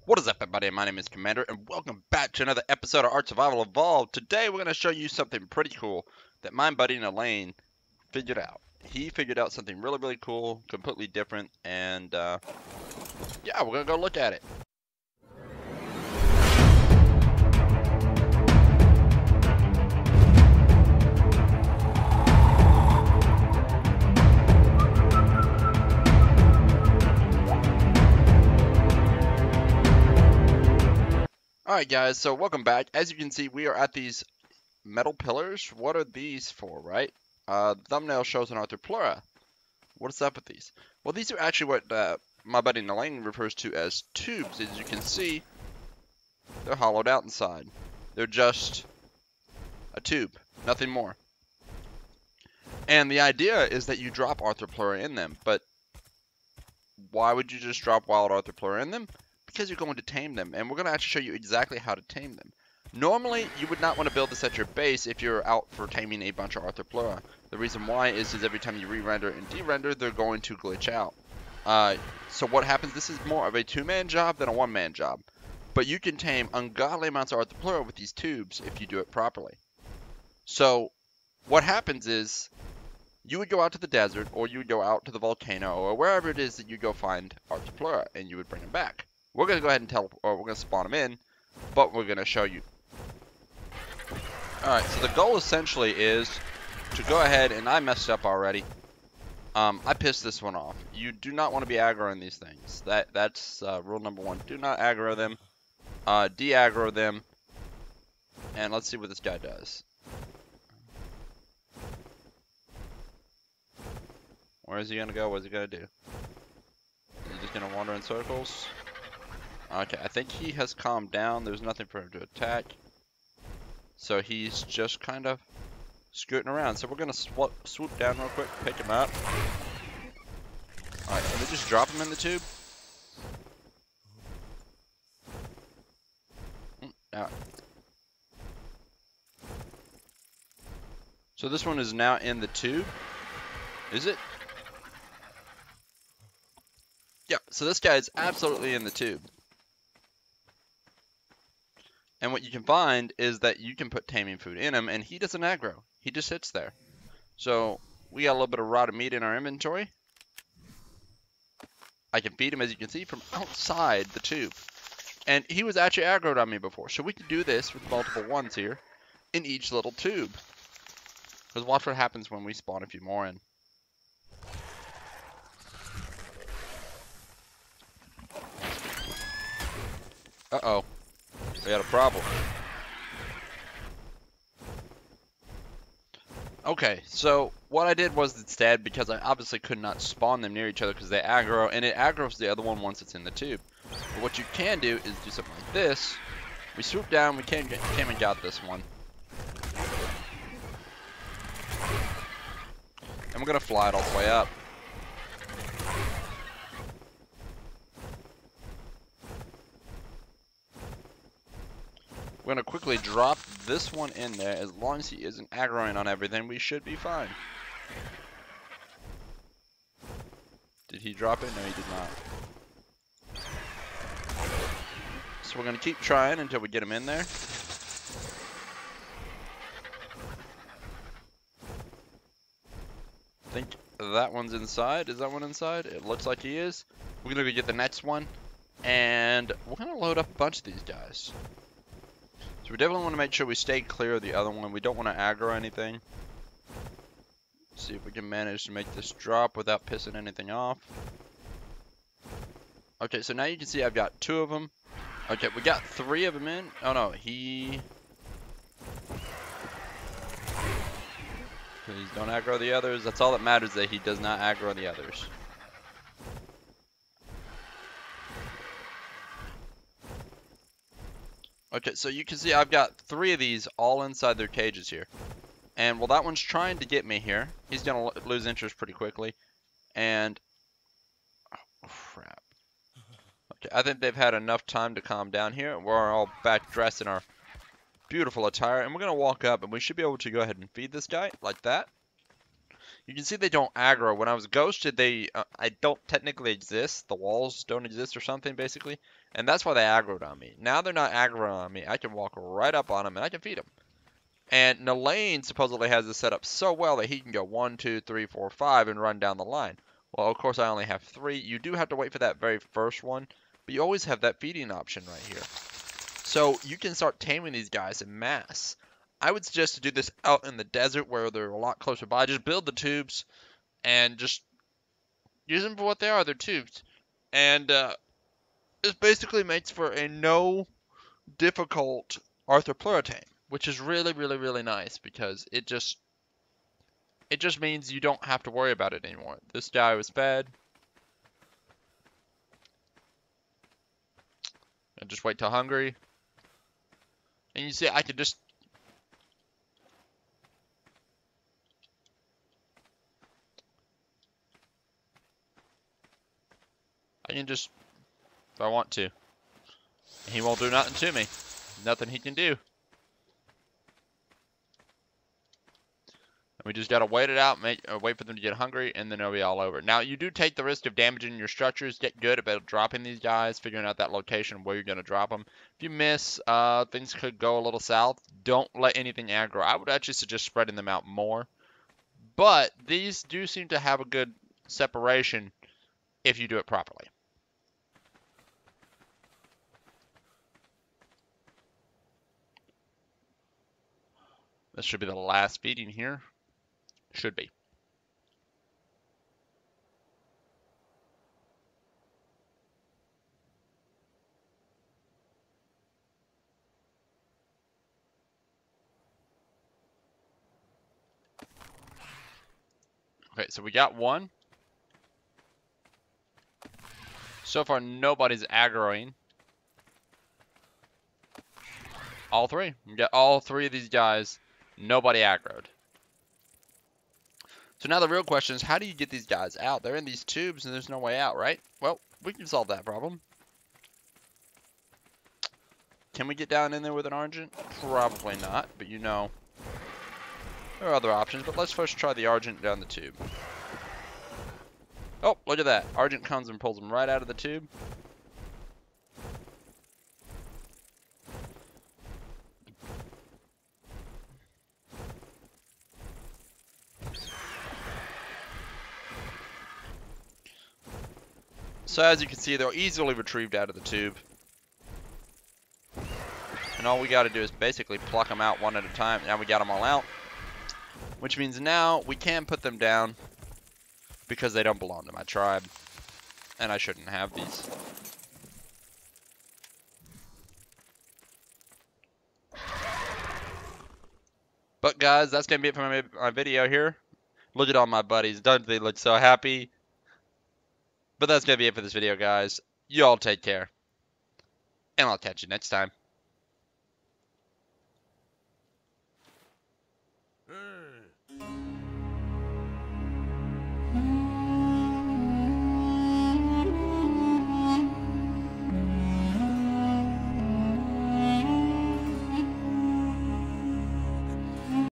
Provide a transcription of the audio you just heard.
What is up, everybody? My name is Commander, and welcome back to another episode of Art Survival Evolved. Today, we're going to show you something pretty cool that my buddy Elaine figured out. He figured out something really cool, completely different, and yeah, we're going to go look at it. Alright guys, so welcome back. As you can see, we are at these metal pillars. What are these for, right? The thumbnail shows an arthropleura. What's up with these? Well, these are actually what my buddy Elaine refers to as tubes. As you can see, they're hollowed out inside. They're just a tube, nothing more. And the idea is that you drop arthropleura in them, but why would you just drop wild arthropleura in them? Because you're going to tame them, and we're going to actually show you exactly how to tame them. Normally, you would not want to build this at your base if you're out for taming a bunch of arthropleura. The reason why is every time you re-render and de-render, they're going to glitch out. So what happens, this is more of a two-man job than a one-man job. But you can tame ungodly amounts of arthropleura with these tubes if you do it properly. So what happens is, you would go out to the desert, or you would go out to the volcano, or wherever it is that you go find arthropleura, and you would bring them back. We're going to go ahead and we're going to spawn them in, but we're going to show you. Alright, so the goal essentially is to go ahead, and I messed up already. I pissed this one off. You do not want to be aggroing these things. That's rule number one. Do not aggro them. De-aggro them. And let's see what this guy does. Where is he going to go? What's he going to do? Is he just going to wander in circles? Okay, I think he has calmed down. There's nothing for him to attack. So he's just kind of scooting around. So we're going to swoop down real quick, pick him up. Alright, can we just drop him in the tube? Alright. So this one is now in the tube. Is it? Yep, so this guy is absolutely in the tube. And what you can find is that you can put taming food in him, and he doesn't aggro. He just sits there. So we got a little bit of rotted meat in our inventory. I can feed him, as you can see, from outside the tube. And he was actually aggroed on me before. So we can do this with multiple ones here in each little tube. Because watch what happens when we spawn a few more in. Uh-oh. We got a problem. Okay, so what I did was instead, because I obviously could not spawn them near each other because they aggro, and it aggroes the other one once it's in the tube. But what you can do is do something like this. We swoop down, we came and got this one. And we're going to fly it all the way up. We're going to quickly drop this one in there. As long as he isn't aggroing on everything, we should be fine. Did he drop it? No, he did not. So we're going to keep trying until we get him in there. I think that one's inside. Is that one inside? It looks like he is. We're going to go get the next one. And we're going to load up a bunch of these guys. So we definitely want to make sure we stay clear of the other one. We don't want to aggro anything. See if we can manage to make this drop without pissing anything off. Okay, so now you can see I've got 2 of them. Okay, we got 3 of them in. Oh no, Please don't aggro the others. That's all that matters, that he does not aggro the others. Okay, so you can see I've got 3 of these all inside their cages here. And well, that one's trying to get me here. He's going to lose interest pretty quickly. And, oh crap. Okay, I think they've had enough time to calm down here. We're all back dressed in our beautiful attire. And we're going to walk up, and we should be able to go ahead and feed this guy like that. You can see they don't aggro. When I was ghosted, they I don't technically exist. The walls don't exist or something, basically. And that's why they aggroed on me. Now they're not aggroing on me. I can walk right up on them and I can feed them. And Nalain supposedly has this set up so well that he can go 1, 2, 3, 4, 5 and run down the line. Well, of course, I only have 3. You do have to wait for that very first one, but you always have that feeding option right here. So you can start taming these guys in mass. I would suggest to do this out in the desert where they're a lot closer by. Just build the tubes and just use them for what they are. They're tubes. And this basically makes for a no difficult arthropleura tame, which is really, really, really nice because it just means you don't have to worry about it anymore. This guy was fed. And just wait till hungry. And you see, I can just if I want to. He won't do nothing to me. Nothing he can do. We just gotta wait it out, wait for them to get hungry, and then it'll be all over. Now, you do take the risk of damaging your structures. Get good about dropping these guys, figuring out that location where you're gonna drop them. If you miss, things could go a little south. Don't let anything aggro. I would actually suggest spreading them out more. But these do seem to have a good separation if you do it properly. This should be the last feeding here. Should be. Okay, so we got one. So far, nobody's aggroing. All 3. We got all 3 of these guys. Nobody aggroed. So now the real question is, how do you get these guys out? They're in these tubes and there's no way out, right? Well, we can solve that problem. Can we get down in there with an Argent? Probably not, but you know, there are other options. But let's first try the Argent down the tube. Oh, look at that. Argent comes and pulls them right out of the tube. So as you can see, they're easily retrieved out of the tube. And all we got to do is basically pluck them out one at a time. Now we got them all out. Which means now we can put them down because they don't belong to my tribe. And I shouldn't have these. But guys, that's going to be it for my video here. Look at all my buddies. Don't they look so happy? But that's going to be it for this video, guys. You all take care. And I'll catch you next time.